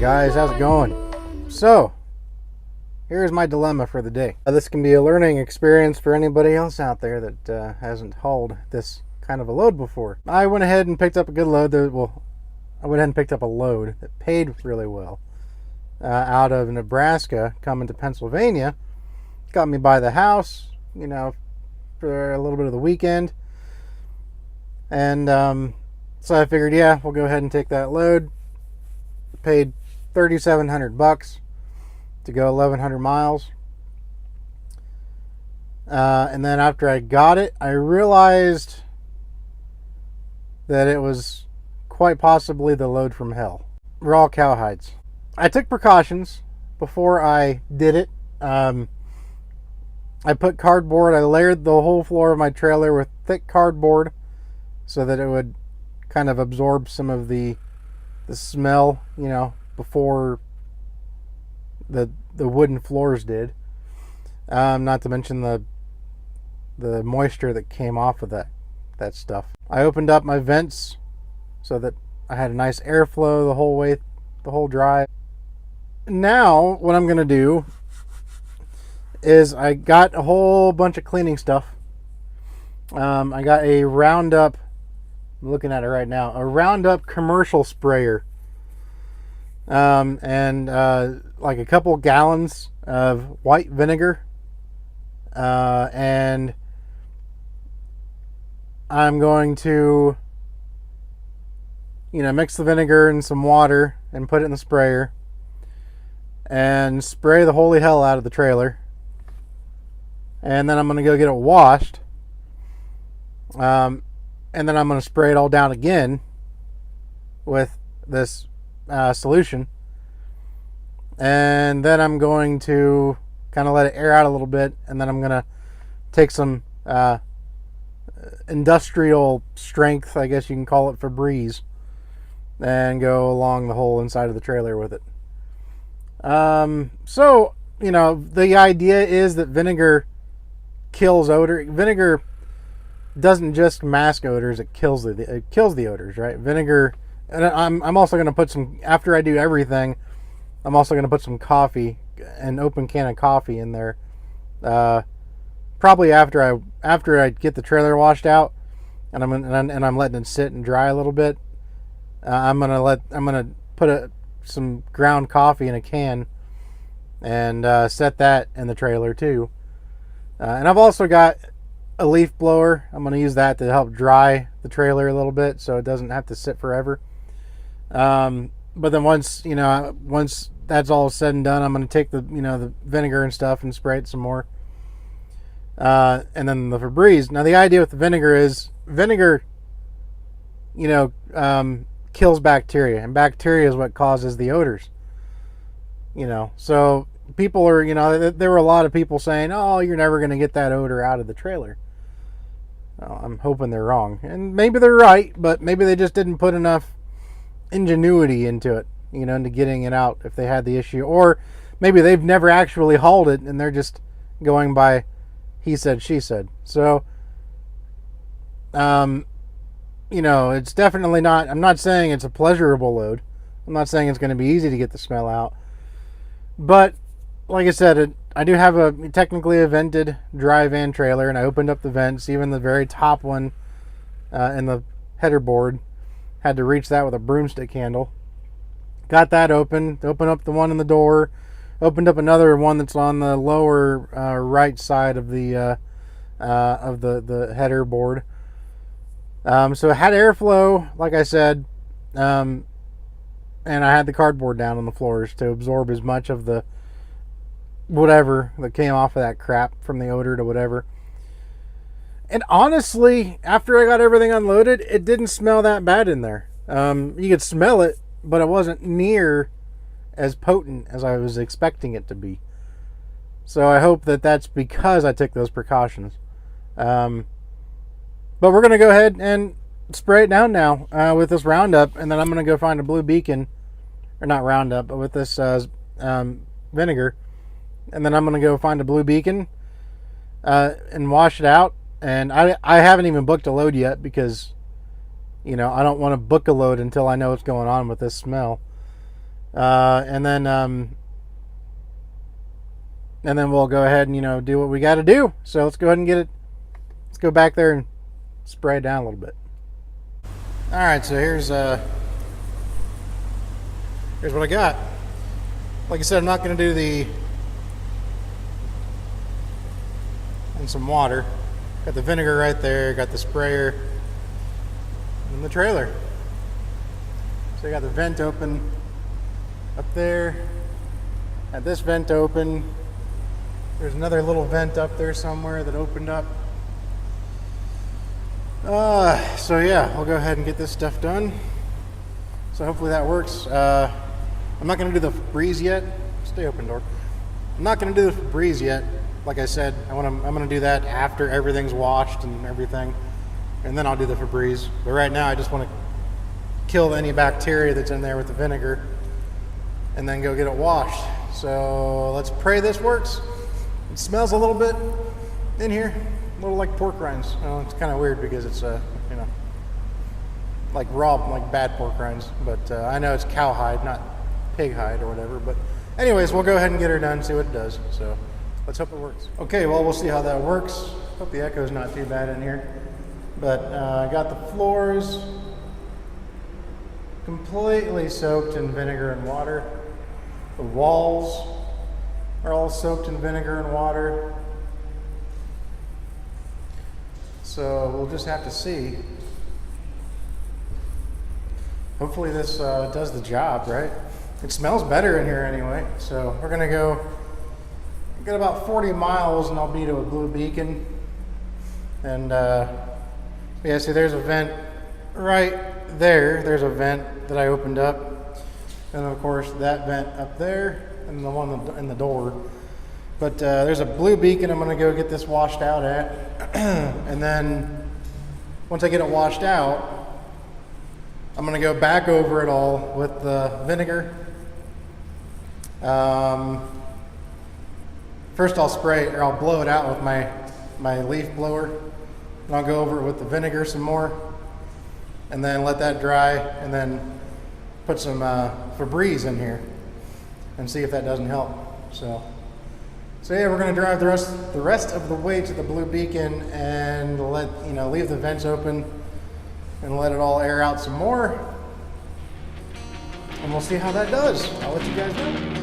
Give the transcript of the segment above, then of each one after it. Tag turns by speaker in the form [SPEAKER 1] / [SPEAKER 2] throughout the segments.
[SPEAKER 1] guys, how's it going? So, here's my dilemma for the day. This can be a learning experience for anybody else out there that hasn't hauled this kind of a load before. I went ahead and picked up a good load. I went ahead and picked up a load that paid really well out of Nebraska coming to Pennsylvania. Got me by the house, you know, for a little bit of the weekend. And so I figured, yeah, we'll go ahead and take that load. Paid $3,700 to go 1,100 miles. And then after I got it, I realized that it was quite possibly the load from hell. Raw cowhides. I took precautions before I did it. I put cardboard. I layered the whole floor of my trailer with thick cardboard so that it would kind of absorb some of the smell, you know, before the wooden floors did. Not to mention the moisture that came off of that stuff. I opened up my vents so that I had a nice airflow the whole drive. Now what I'm gonna do is I got a whole bunch of cleaning stuff. I got a Roundup. I'm looking at it right now. A Roundup commercial sprayer. And like a couple gallons of white vinegar. And I'm going to, you know, mix the vinegar and some water and put it in the sprayer and spray the holy hell out of the trailer. And then I'm going to go get it washed. And then I'm going to spray it all down again with this solution. And then I'm going to kind of let it air out a little bit. And then I'm going to take some industrial strength, I guess you can call it, Febreze, and go along the whole inside of the trailer with it. So, you know, the idea is that vinegar kills odor. Vinegar doesn't just mask odors, it kills the odors, right? Vinegar. And I'm also going to put some, after I do everything, I'm also going to put some coffee, an open can of coffee in there. Probably after I get the trailer washed out, and I'm letting it sit and dry a little bit. I'm gonna put some ground coffee in a can and set that in the trailer too. And I've also got a leaf blower. I'm going to use that to help dry the trailer a little bit so it doesn't have to sit forever. But then once that's all said and done, I'm going to take the vinegar and stuff and spray it some more. And then the Febreze. Now the idea with the vinegar is vinegar, kills bacteria, and bacteria is what causes the odors. So people are, there were a lot of people saying, oh, you're never going to get that odor out of the trailer. Well, I'm hoping they're wrong. And maybe they're right, but maybe they just didn't put enough ingenuity into it, into getting it out if they had the issue. Or maybe they've never actually hauled it and they're just going by he said, she said. So, it's definitely not, I'm not saying it's a pleasurable load. I'm not saying it's going to be easy to get the smell out. But like I said, I do have technically a vented dry van trailer, and I opened up the vents, even the very top one in the header board. Had to reach that with a broomstick handle. Got that open. Opened up the one in the door. Opened up another one that's on the lower right side of the header board. So it had airflow, like I said, and I had the cardboard down on the floors to absorb as much of the whatever that came off of that crap, from the odor to whatever. And honestly, after I got everything unloaded, it didn't smell that bad in there. You could smell it, but it wasn't near as potent as I was expecting it to be. So I hope that that's because I took those precautions. But we're going to go ahead and spray it down now with this Roundup, and then I'm going to go find a Blue Beacon, or not Roundup, but with this vinegar. And then I'm going to go find a Blue Beacon and wash it out. And I haven't even booked a load yet because, I don't want to book a load until I know what's going on with this smell. And then we'll go ahead and do what we got to do. So let's go ahead and get it. Let's go back there and spray it down a little bit. All right, so here's what I got. Like I said, I'm not going to do the and some water. Got the vinegar right there. Got the sprayer and the trailer. So I got the vent open up there. Had this vent open. There's another little vent up there somewhere that opened up. So yeah, I'll go ahead and get this stuff done. So hopefully that works. I'm not going to do the Febreze yet. Stay open, door. I'm not going to do the Febreze yet. Like I said, I'm going to do that after everything's washed and everything, and then I'll do the Febreze. But right now, I just want to kill any bacteria that's in there with the vinegar, and then go get it washed. So let's pray this works. It smells a little bit in here, a little like pork rinds. It's kind of weird because it's like raw, like bad pork rinds. But I know it's cowhide, not pig hide or whatever. But anyways, we'll go ahead and get her done, see what it does. So let's hope it works. Okay, well, we'll see how that works. Hope the echo's not too bad in here. But I got the floors completely soaked in vinegar and water. The walls are all soaked in vinegar and water. So we'll just have to see. Hopefully this does the job, right? It smells better in here anyway. So we're gonna go, got about 40 miles and I'll be to a blue beacon. And yeah, see there's a vent right there. There's a vent that I opened up. And of course that vent up there and the one in the door. But there's a blue beacon I'm gonna go get this washed out at. And then once I get it washed out, I'm gonna go back over it all with the vinegar. First I'll spray it, or I'll blow it out with my leaf blower. And I'll go over it with the vinegar some more. And then let that dry, and then put some Febreze in here and see if that doesn't help. So yeah, we're gonna drive the rest of the way to the blue beacon and leave the vents open and let it all air out some more. And we'll see how that does. I'll let you guys know.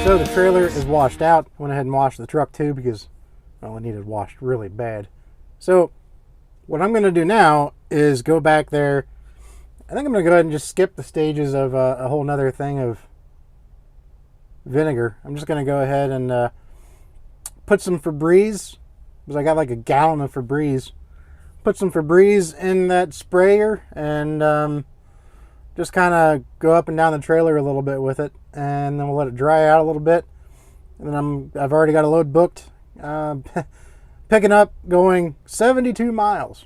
[SPEAKER 1] So the trailer is washed out. Went ahead and washed the truck too because, well, it needed washed really bad. So what I'm going to do now is go back there. I think I'm going to go ahead and just skip the stages of a whole nother thing of vinegar. I'm just going to go ahead and put some Febreze, because I got like a gallon of Febreze. Put some Febreze in that sprayer and just kind of go up and down the trailer a little bit with it, and then we'll let it dry out a little bit. And then I've already got a load booked, picking up, going 72 miles.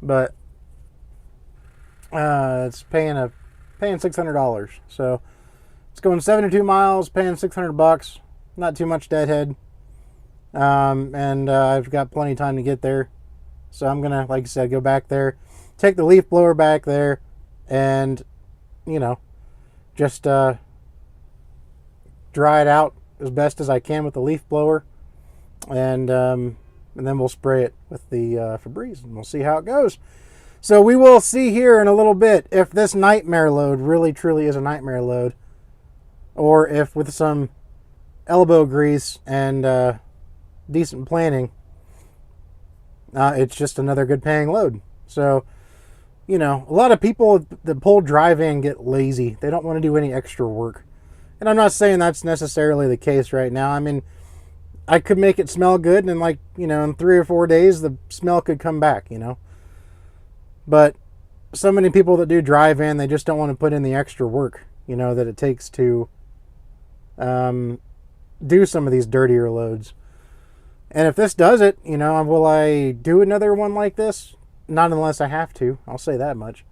[SPEAKER 1] But it's paying a paying $600. So it's going 72 miles, paying $600. Not too much deadhead. And I've got plenty of time to get there. So I'm going to, like I said, go back there, take the leaf blower back there, and, you know, just dry it out as best as I can with the leaf blower. And then we'll spray it with the Febreze, and we'll see how it goes. So we will see here in a little bit if this nightmare load really truly is a nightmare load, or if with some elbow grease and decent planning, it's just another good paying load. So, you know, a lot of people that pull drive-in get lazy. They don't want to do any extra work. And I'm not saying that's necessarily the case right now. I mean, I could make it smell good, and like, you know, in 3 or 4 days, the smell could come back, you know. But so many people that do drive-in, they just don't want to put in the extra work, you know, that it takes to do some of these dirtier loads. And if this does it, you know, will I do another one like this? Not unless I have to. I'll say that much.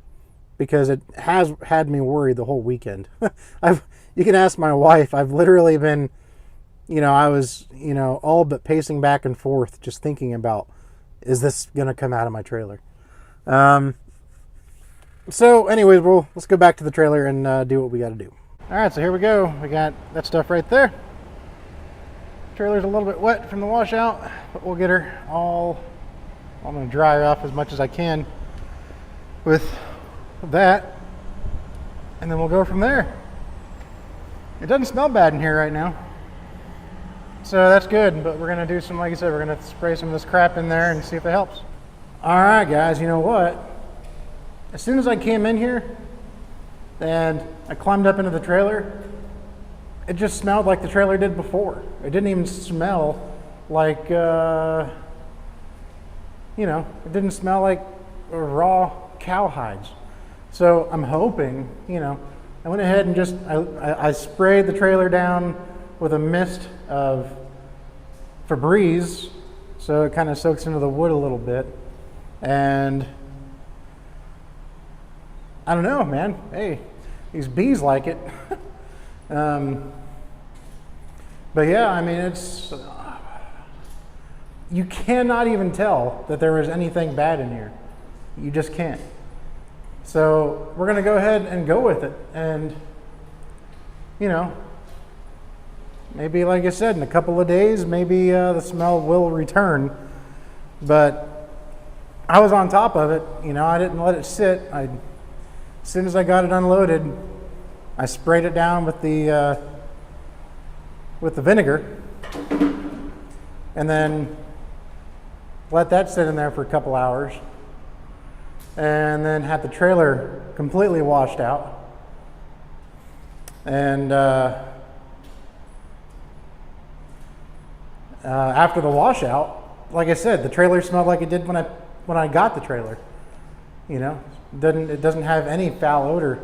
[SPEAKER 1] Because it has had me worried the whole weekend. You can ask my wife. I've literally been, you know, I was, you know, all but pacing back and forth just thinking about, is this going to come out of my trailer? So anyways, let's go back to the trailer and do what we got to do. All right, so here we go. We got that stuff right there. Trailer's a little bit wet from the washout, but we'll get her all, I'm going to dry her off as much as I can with that, and then we'll go from there. It doesn't smell bad in here right now, so that's good. But we're going to do some, like I said, we're going to spray some of this crap in there and see if it helps. All right, guys, you know what? As soon as I came in here and I climbed up into the trailer, it just smelled like the trailer did before. It didn't even smell like, you know, it didn't smell like raw cowhides. So I'm hoping, you know, I went ahead and just, I sprayed the trailer down with a mist of Febreze, so it kind of soaks into the wood a little bit. And I don't know, man. Hey, these bees like it. But yeah, I mean, it's, you cannot even tell that there was anything bad in here. You just can't. So we're going to go ahead and go with it. And, you know, maybe, like I said, in a couple of days, maybe the smell will return. But I was on top of it. You know, I didn't let it sit. As soon as I got it unloaded, I sprayed it down with the vinegar, and then let that sit in there for a couple hours, and then had the trailer completely washed out. And after the washout, like I said, the trailer smelled like it did when I got the trailer. You know, it doesn't have any foul odor.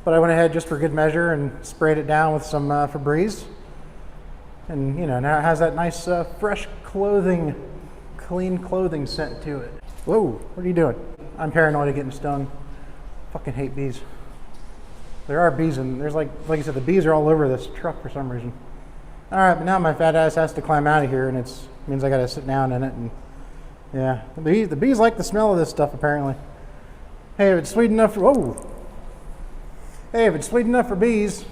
[SPEAKER 1] But I went ahead just for good measure and sprayed it down with some Febreze. And, you know, now it has that nice fresh clothing, clean clothing scent to it. Whoa, what are you doing? I'm paranoid of getting stung. Fucking hate bees. There are bees, and there's like I said, the bees are all over this truck for some reason. All right, but now my fat ass has to climb out of here, and it means I got to sit down in it. And yeah, the bees like the smell of this stuff apparently. Hey, if it's sweet enough for Hey, if it's sweet enough for bees,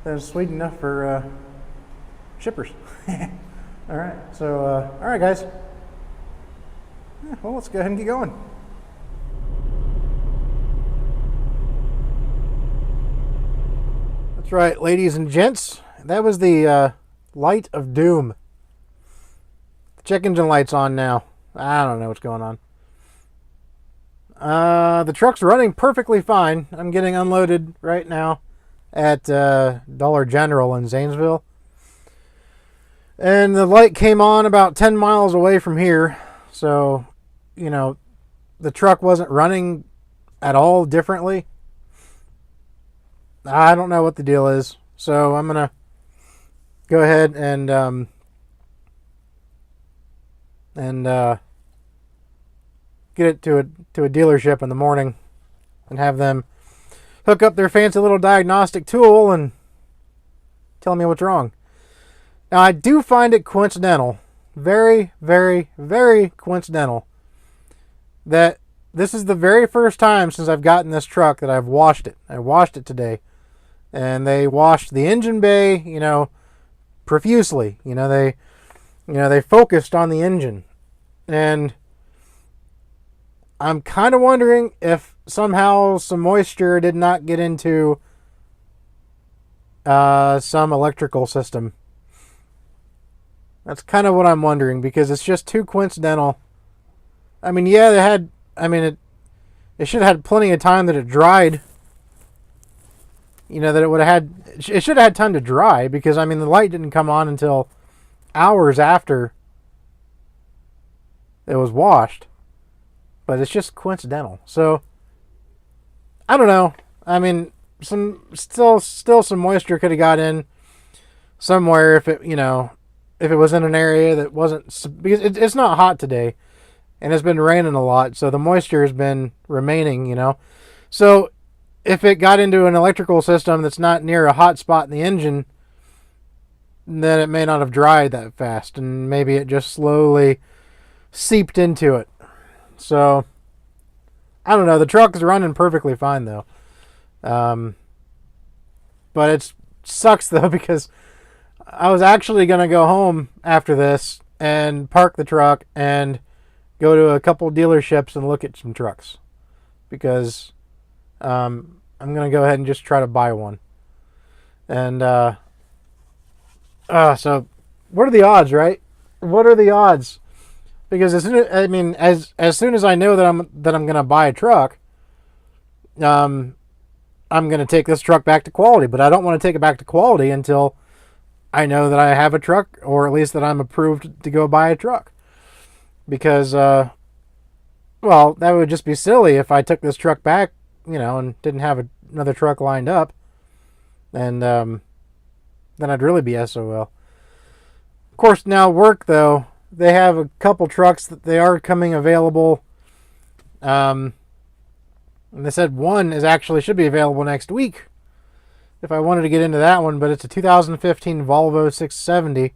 [SPEAKER 1] then it's sweet enough for shippers. All right, so all right, guys. Yeah, well, let's go ahead and get going. That's right, ladies and gents. That was the light of doom. The check engine light's on now. I don't know what's going on. The truck's running perfectly fine. I'm getting unloaded right now at Dollar General in Zanesville. And the light came on about 10 miles away from here. So, you know, the truck wasn't running at all differently. I don't know what the deal is. So I'm going to go ahead and get it to a dealership in the morning and have them hook up their fancy little diagnostic tool and tell me what's wrong. Now, I do find it coincidental, very, very, very coincidental, that this is the very first time since I've gotten this truck that I've washed it. I washed it today. And they washed the engine bay, profusely. They focused on the engine. And I'm kind of wondering if somehow some moisture did not get into some electrical system. That's kind of what I'm wondering, because it's just too coincidental. I mean, yeah, it should have had plenty of time that it dried. That it should have had time to dry, because, the light didn't come on until hours after it was washed. But it's just coincidental. So, I don't know. Still some moisture could have got in somewhere if it was in an area that wasn't, because it's not hot today, and it's been raining a lot, so the moisture has been remaining, So, if it got into an electrical system that's not near a hot spot in the engine, then it may not have dried that fast, and maybe it just slowly seeped into it. So, I don't know. The truck is running perfectly fine, though. But it sucks, though, because I was actually going to go home after this and park the truck and go to a couple dealerships and look at some trucks, because I'm going to go ahead and just try to buy one. And so what are the odds, right? What are the odds? Because as soon as I know that I'm going to buy a truck, I'm going to take this truck back to quality, but I don't want to take it back to quality until I know that I have a truck, or at least that I'm approved to go buy a truck. Because, that would just be silly if I took this truck back, and didn't have another truck lined up. And then I'd really be SOL. Of course, now work, though, they have a couple trucks that they are coming available. And they said one should be available next week if I wanted to get into that one, but it's a 2015 Volvo 670.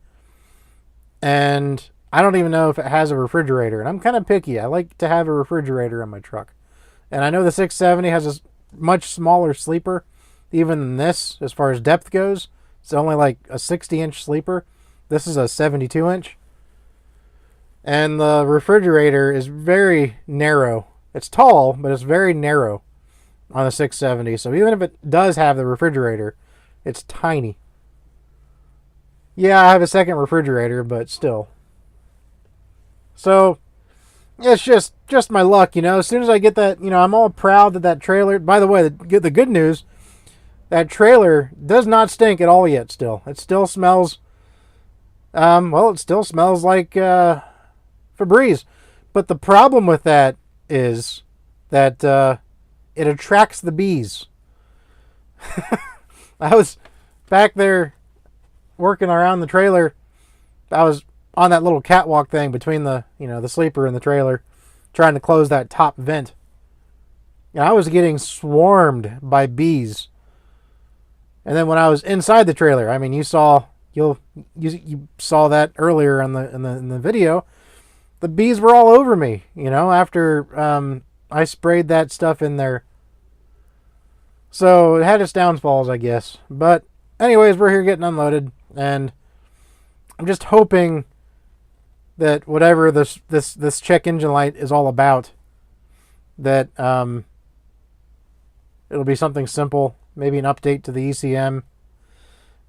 [SPEAKER 1] And I don't even know if it has a refrigerator. And I'm kind of picky. I like to have a refrigerator in my truck. And I know the 670 has a much smaller sleeper even than this as far as depth goes. It's only like a 60-inch sleeper. This is a 72-inch. And the refrigerator is very narrow. It's tall, but it's very narrow on the 670. So even if it does have the refrigerator, it's tiny. Yeah, I have a second refrigerator, but still. So it's just my luck, As soon as I get that, I'm all proud that trailer. By the way, the good news, that trailer does not stink at all yet. Still, it still smells. It still smells like Febreze. But the problem with that is that it attracts the bees. I was back there working around the trailer. I was on that little catwalk thing between the sleeper and the trailer, trying to close that top vent. And I was getting swarmed by bees. And then when I was inside the trailer, you saw that earlier in the video. The bees were all over me, after I sprayed that stuff in there. So it had its downfalls, I guess. But anyways, we're here getting unloaded, and I'm just hoping that whatever this check engine light is all about, that it'll be something simple, maybe an update to the ECM.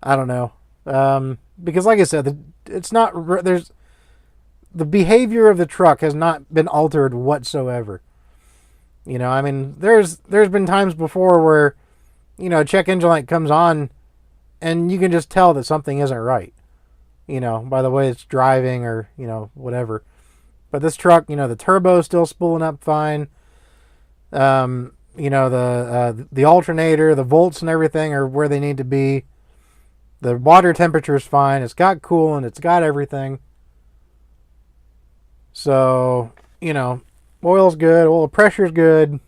[SPEAKER 1] I don't know, because like I said, it's not the behavior of the truck has not been altered whatsoever. There's been times before where a check engine light comes on, and you can just tell that something isn't right. By the way it's driving, or, whatever. But this truck, the turbo's still spooling up fine. The alternator, the volts and everything are where they need to be. The water temperature is fine. It's got coolant. It's got everything. So, oil's good. Oil pressure's good.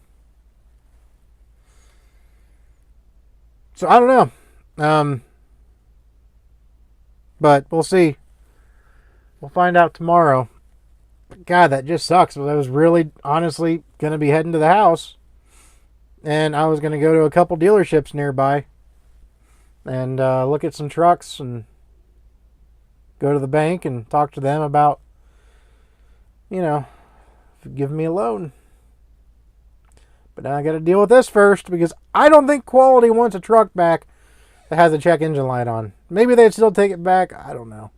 [SPEAKER 1] So I don't know. But we'll see. We'll find out tomorrow. God, that just sucks. I was really, honestly, going to be heading to the house. And I was going to go to a couple dealerships nearby. And look at some trucks and go to the bank and talk to them about, giving me a loan. But now I got to deal with this first because I don't think Quality wants a truck back that has a check engine light on. Maybe they'd still take it back. I don't know.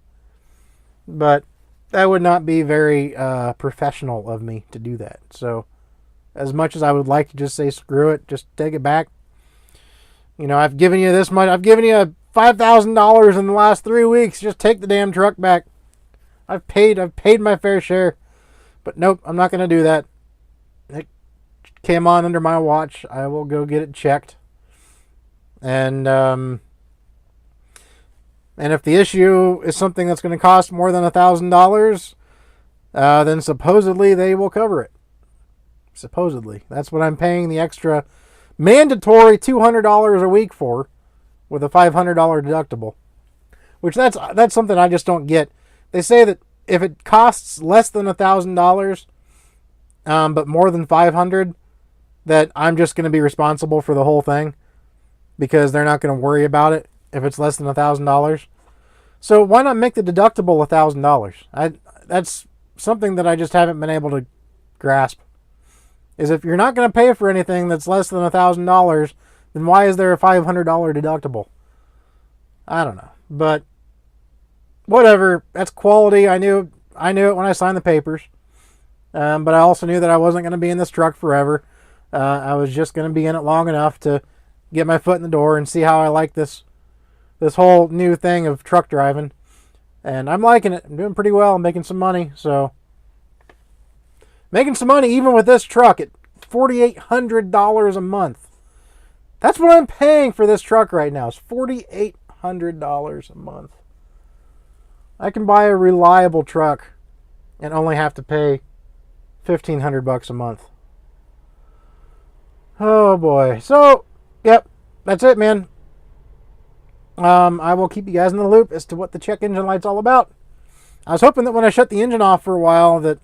[SPEAKER 1] But that would not be very professional of me to do that. So as much as I would like to just say screw it, just take it back. I've given you this much. I've given you $5,000 in the last 3 weeks. Just take the damn truck back. I've paid my fair share. But nope, I'm not going to do that. It came on under my watch. I will go get it checked. And if the issue is something that's going to cost more than $1,000, then supposedly they will cover it. Supposedly. That's what I'm paying the extra mandatory $200 a week for, with a $500 deductible. Which that's something I just don't get. They say that if it costs less than $1,000, but more than $500, that I'm just going to be responsible for the whole thing, because they're not going to worry about it if it's less than $1,000. So why not make the deductible $1,000? That's something that I just haven't been able to grasp. Is if you're not going to pay for anything that's less than $1,000, then why is there a $500 deductible? I don't know, but whatever. That's Quality. I knew it when I signed the papers, but I also knew that I wasn't going to be in this truck forever. I was just going to be in it long enough to get my foot in the door and see how I like this whole new thing of truck driving. And I'm liking it. I'm doing pretty well. I'm making some money. So making some money even with this truck at $4,800 a month. That's what I'm paying for this truck right now. It's $4,800 a month. I can buy a reliable truck and only have to pay $1,500 a month. Oh boy. So, yep, that's it, man. I will keep you guys in the loop as to what the check engine light's all about. I was hoping that when I shut the engine off for a while, that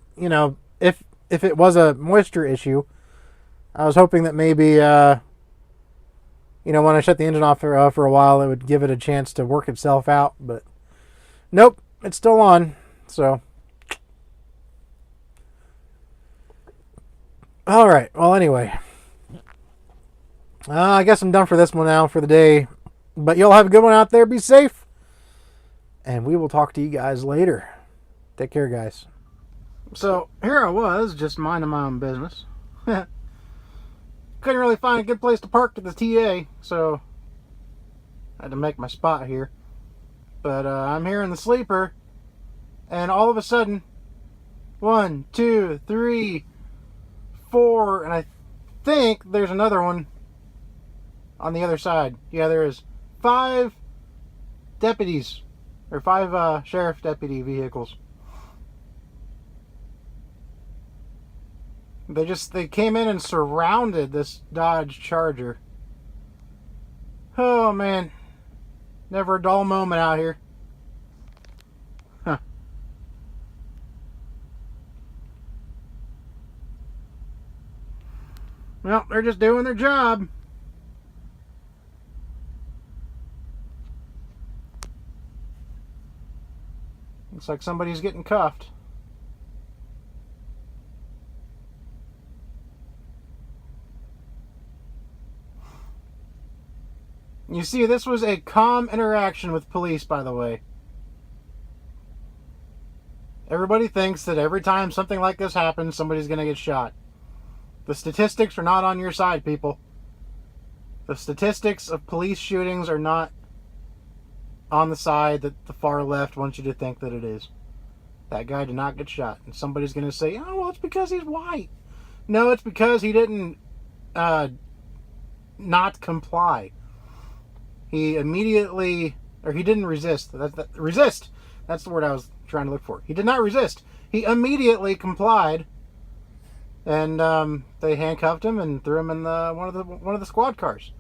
[SPEAKER 1] if it was a moisture issue, I was hoping that maybe when I shut the engine off for a while, it would give it a chance to work itself out. But nope, it's still on. So, all right. Well, anyway. I guess I'm done for this one now for the day. But you'll have a good one out there. Be safe. And we will talk to you guys later. Take care, guys. So, here I was, just minding my own business. Couldn't really find a good place to park at the TA, so I had to make my spot here. But I'm here in the sleeper, and all of a sudden, 1, 2, 3, 4, and I think there's another one on the other side. Yeah, there is 5 deputies, or 5 sheriff deputy vehicles. They came in and surrounded this Dodge Charger. Oh man, never a dull moment out here. Huh. Well, they're just doing their job. Looks like somebody's getting cuffed. You see, this was a calm interaction with police, by the way. Everybody thinks that every time something like this happens, somebody's going to get shot. The statistics are not on your side, people. The statistics of police shootings are not on the side that the far left wants you to think that it is. That guy did not get shot. And somebody's going to say, oh, well, it's because he's white. No, it's because he didn't not comply. He immediately, or he didn't resist. Resist. That's the word I was trying to look for. He did not resist. He immediately complied, and they handcuffed him and threw him in one of the squad cars.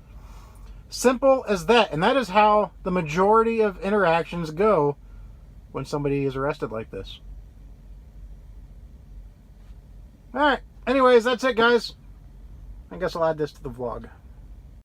[SPEAKER 1] Simple as that. And that is how the majority of interactions go when somebody is arrested like this. Alright. Anyways, that's it, guys. I guess I'll add this to the vlog.